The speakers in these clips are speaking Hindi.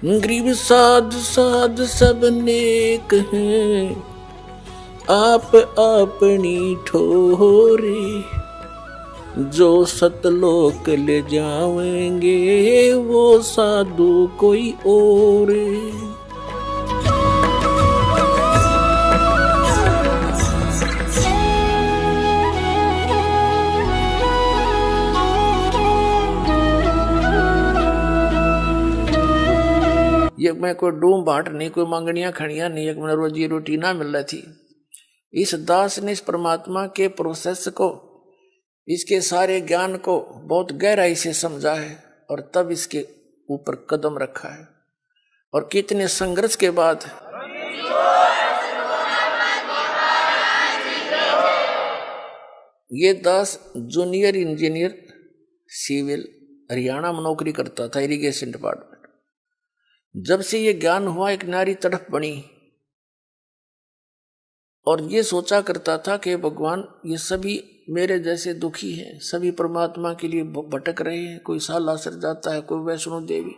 गरीब साध साध सब नेक हैं, आप अपनी ठोरे। जो सतलोक ले जाएंगे वो साधु कोई और। ये मैं कोई डूम बाट नहीं, कोई मांगनियां खड़ियां नहीं, एक मैंने रोजी रोटी ना मिल रही थी। इस दास ने इस परमात्मा के प्रोसेस को, इसके सारे ज्ञान को बहुत गहराई से समझा है और तब इसके ऊपर कदम रखा है। और कितने संघर्ष के बाद ये दास जूनियर इंजीनियर सिविल हरियाणा में नौकरी करता था, इरिगेशन डिपार्टमेंट। जब से ये ज्ञान हुआ, एक नारी तड़प बनी और ये सोचा करता था कि भगवान ये सभी मेरे जैसे दुखी हैं, सभी परमात्मा के लिए भटक रहे हैं। कोई सालासर जाता है, कोई वैष्णो देवी,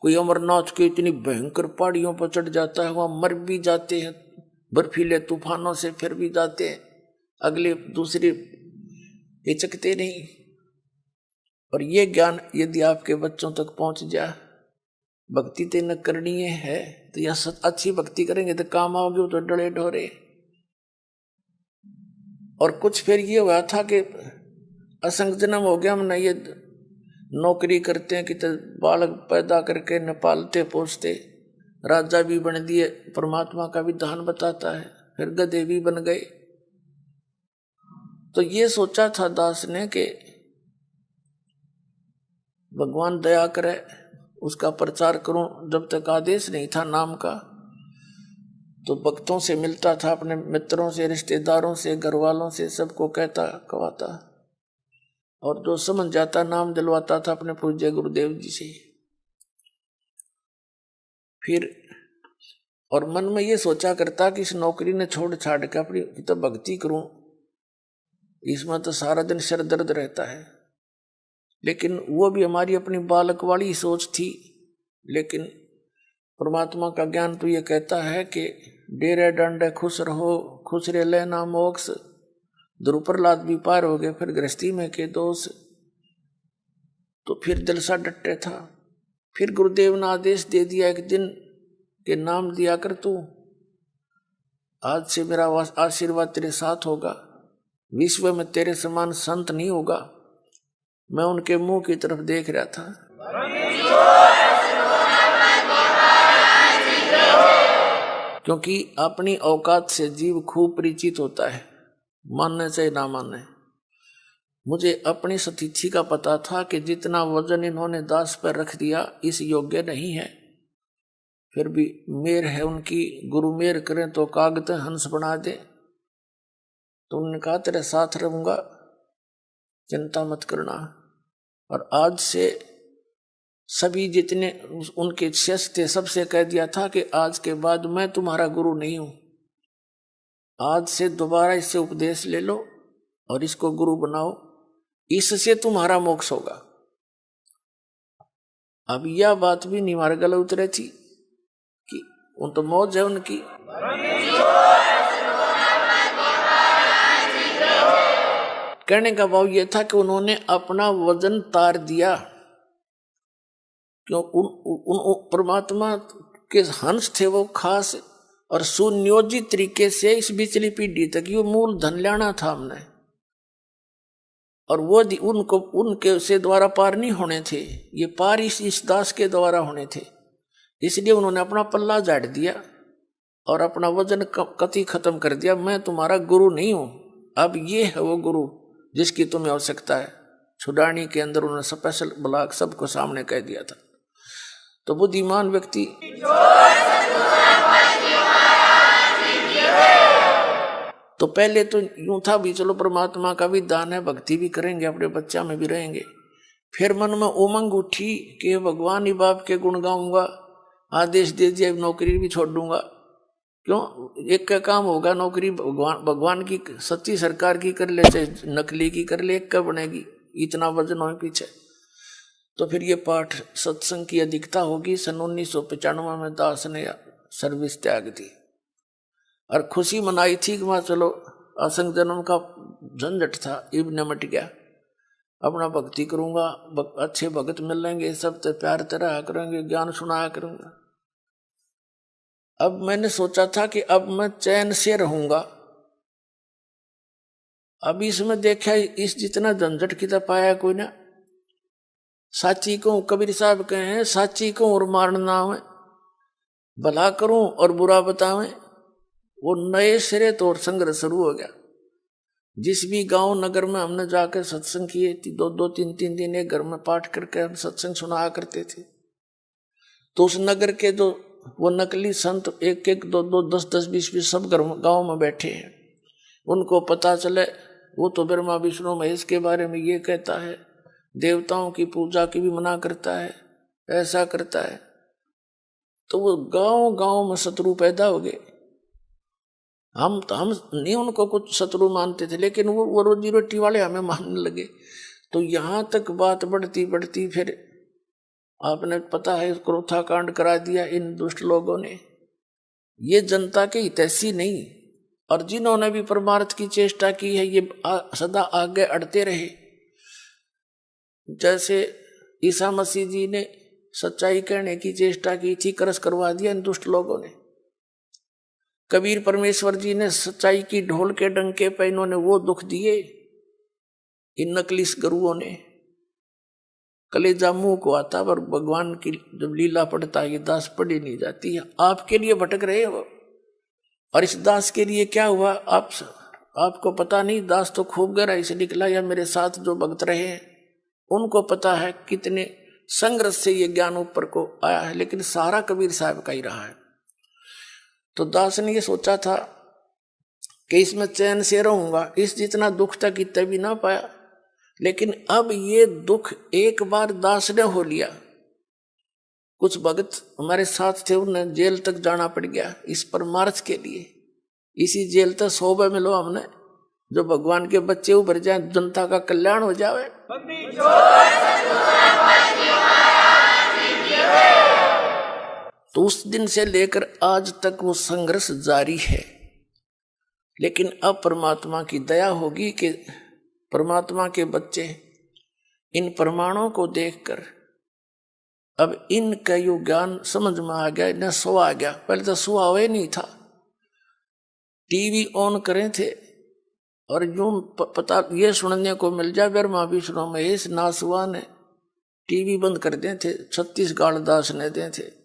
कोई अमरनाथ के इतनी भयंकर पहाड़ियों पर चढ़ जाता है, वहां मर भी जाते हैं बर्फीले तूफानों से, फिर भी जाते हैं, अगले दूसरे हिचकते नहीं। और ये ज्ञान यदि आपके बच्चों तक पहुंच जाए, भक्ति ते न करनी है तो या अच्छी भक्ति करेंगे तो काम आओगे, तो डरे ढोरे। और कुछ फिर ये हुआ था कि असंग जन्म हो गया, हमने ये नौकरी करते हैं कि तो बालक पैदा करके न पालते पोसते, राजा भी बन दिए, परमात्मा का विधान बताता है, फिर गधे भी बन गए। तो ये सोचा था दास ने कि भगवान दया करे, उसका प्रचार करूं। जब तक आदेश नहीं था नाम का, तो भक्तों से मिलता था, अपने मित्रों से, रिश्तेदारों से, घर वालों से, सबको कहता कहवाता, और जो समझ जाता नाम दिलवाता था अपने पूज्य गुरुदेव जी से। फिर और मन में ये सोचा करता कि इस नौकरी ने छोड़ छाड़ के अपनी तो भक्ति करूं, इसमें तो सारा दिन सिर दर्द रहता है। लेकिन वो भी हमारी अपनी बालक वाली सोच थी। लेकिन परमात्मा का ज्ञान तो ये कहता है कि डेरे डंडे खुश रहो, खुश रे लेना मोक्ष। द्रुपरलाद भी पार हो गए, फिर गृहस्थी में के दोष। तो फिर दिल सा डटे था। फिर गुरुदेव ने आदेश दे दिया एक दिन के नाम दिया कर तू, आज से मेरा आशीर्वाद तेरे साथ होगा, विश्व में तेरे समान संत नहीं होगा। मैं उनके मुंह की तरफ देख रहा था। क्योंकि अपनी औकात से जीव खूब परिचित होता है, मानने चाहे ना मानने। मुझे अपनी सतीथि का पता था कि जितना वजन इन्होंने दास पर रख दिया इस योग्य नहीं है। फिर भी मेर है उनकी, गुरु मेर करें तो कागज हंस बना दे। तो उन्होंने कहा तेरे साथ रहूंगा, चिंता मत करना। और आज से सभी जितने उनके शिष्य थे सबसे कह दिया था कि आज के बाद मैं तुम्हारा गुरु नहीं हूं। आज से दोबारा इससे उपदेश ले लो और इसको गुरु बनाओ, इससे तुम्हारा मोक्ष होगा। अब यह बात भी नहीं हमारे गले उतरे थी कि उन तो मौज है उनकी। कहने का भाव यह था कि उन्होंने अपना वजन तार दिया। क्यों? उन परमात्मा के हंस थे वो खास, और सुनियोजित तरीके से इस बिचली पीढ़ी तक ये मूल धन लाना था हमने। और वो उनको उनके से द्वारा पार नहीं होने थे, ये पार इस दास के द्वारा होने थे। इसलिए उन्होंने अपना पल्ला झाड़ दिया और अपना वजन कति खत्म कर दिया। मैं तुम्हारा गुरु नहीं हूं, अब ये है वो गुरु जिसकी तुम्हें आवश्यकता है। छुड़ानी के अंदर उन्होंने स्पेशल ब्लॉक सबको सामने कह दिया था। तो बुद्धिमान व्यक्ति तो पहले तो यूं था भी चलो परमात्मा का भी दान है, भक्ति भी करेंगे, अपने बच्चा में भी रहेंगे। फिर मन में उमंग उठी कि भगवान ही बाप के गुण गाऊंगा, आदेश दे दिया नौकरी भी छोड़ दूंगा। क्यों? एक का काम होगा, नौकरी भगवान की सच्ची सरकार की कर ले चाहे नकली की कर ले, एक का बनेगी, इतना वजन हो पीछे। तो फिर ये पाठ सत्संग की अधिकता होगी। सन 1995 में दास ने सर्विस त्याग दी और खुशी मनाई थी कि वहां चलो असंग जन्म का झंझट था, इब निमट गया, अपना भक्ति करूंगा, अच्छे भगत मिलेंगे, सब ते प्यार तरह करेंगे, ज्ञान सुनाया करूंगा। अब मैंने सोचा था कि अब मैं चैन से रहूंगा। अब इसमें देखा इस जितना झंझट की तरफ पाया कोई ना। साची को कबीर साहब कहे हैं, साची को और मारना है, भला करूं और बुरा बतावें। वो नए सिरे तो और संघर्ष शुरू हो गया। जिस भी गांव नगर में हमने जाकर सत्संग किए, 2-3 दिन एक घर में पाठ करके हम सत्संग सुनाया करते थे, तो उस नगर के जो वो नकली संत 1-1, 2-2, 10-10, 20-20 सब गांव में बैठे हैं। उनको पता चले वो तो ब्रह्मा विष्णु महेश के बारे में ये कहता है, देवताओं की पूजा की भी मना करता है, ऐसा करता है, तो वो गांव गांव में शत्रु पैदा हो गए। हम नहीं उनको कुछ शत्रु मानते थे, लेकिन वो रोजी रोटी वाले हमें मानने लगे। तो यहां तक बात बढ़ती बढ़ती फिर आपने पता है क्रोथा कांड करा दिया इन दुष्ट लोगों ने। ये जनता के हितैषी नहीं, और जिन्होंने भी परमार्थ की चेष्टा की है ये सदा आगे अड़ते रहे। जैसे ईसा मसीह जी ने सच्चाई कहने की चेष्टा की थी, करस करवा दिया इन दुष्ट लोगों ने। कबीर परमेश्वर जी ने सच्चाई की ढोल के डंके पे इन्होंने वो दुख दिए, इन नकली गुरुओं ने। कलेजा मुंह को आता, पर भगवान की जब लीला पढ़ता है ये दास पढ़ी नहीं जाती है। आपके लिए भटक रहे हो, और इस दास के लिए क्या हुआ आपको पता नहीं। दास तो खूब गहराई से निकला, या मेरे साथ जो भक्त रहे हैं उनको पता है कितने संघर्ष से ये ज्ञान ऊपर को आया है, लेकिन सारा कबीर साहब का ही रहा है। तो दास ने ये सोचा था कि इसमें चैन से रहूंगा, इस जितना दुख तक इतना भी ना पाया। लेकिन अब ये दुख एक बार दास ने हो लिया। कुछ भगत हमारे साथ थे, उन्हें जेल तक जाना पड़ गया इस परमार्थ के लिए। इसी जेल तक 100 मिलो हमने, जो भगवान के बच्चे उभर जाए, जनता का कल्याण हो जाए। तो उस दिन से लेकर आज तक वो संघर्ष जारी है। लेकिन अब परमात्मा की दया होगी कि परमात्मा के बच्चे इन प्रमाणों को देखकर अब इनका यो ज्ञान समझ में आ गया, इन्हें सो आ गया। पहले तो सुहा हुआ ही नहीं था, टीवी ऑन करें थे और यूं पता ये सुनने को मिल जाए ब्रह्मा विष्णु महेश नासवान ने टीवी बंद कर दे थे, 36 गाल दास ने दे थे।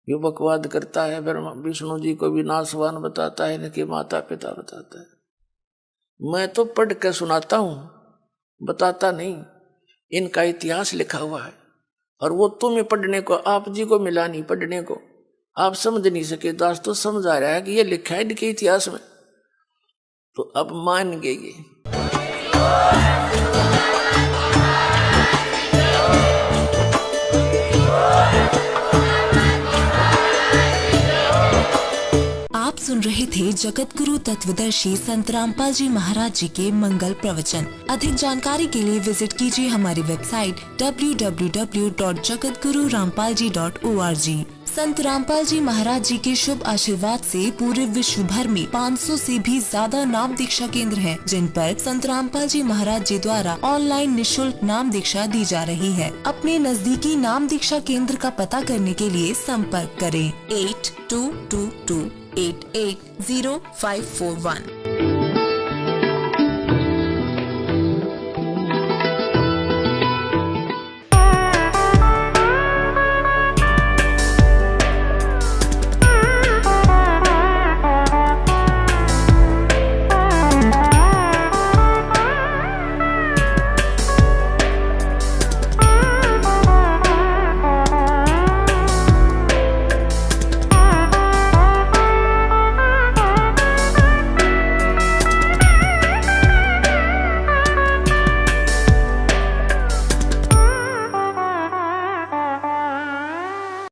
यो बकवाद करता है, ब्रह्मा विष्णु जी को भी नासवान बताता है, इनके माता पिता बताता है। मैं तो पढ़ के सुनाता हूं, बताता नहीं। इनका इतिहास लिखा हुआ है, और वो तुम्हें पढ़ने को, आप जी को मिला नहीं पढ़ने को, आप समझ नहीं सके। दास तो समझ आ रहा है कि ये लिखा है इनके इतिहास में, तो अब मान गए ये। आप सुन रहे थे जगत गुरु तत्वदर्शी संत रामपाल जी महाराज जी के मंगल प्रवचन। अधिक जानकारी के लिए विजिट कीजिए हमारी वेबसाइट www.jagatgururampalji.org। संत रामपाल जी महाराज जी के शुभ आशीर्वाद से पूरे विश्व भर में 500 से भी ज्यादा नाम दीक्षा केंद्र हैं, जिन पर संत रामपाल जी महाराज जी द्वारा ऑनलाइन निशुल्क नाम दीक्षा दी जा रही है। अपने नजदीकी नाम दीक्षा केंद्र का पता करने के लिए संपर्क करें 8222880541।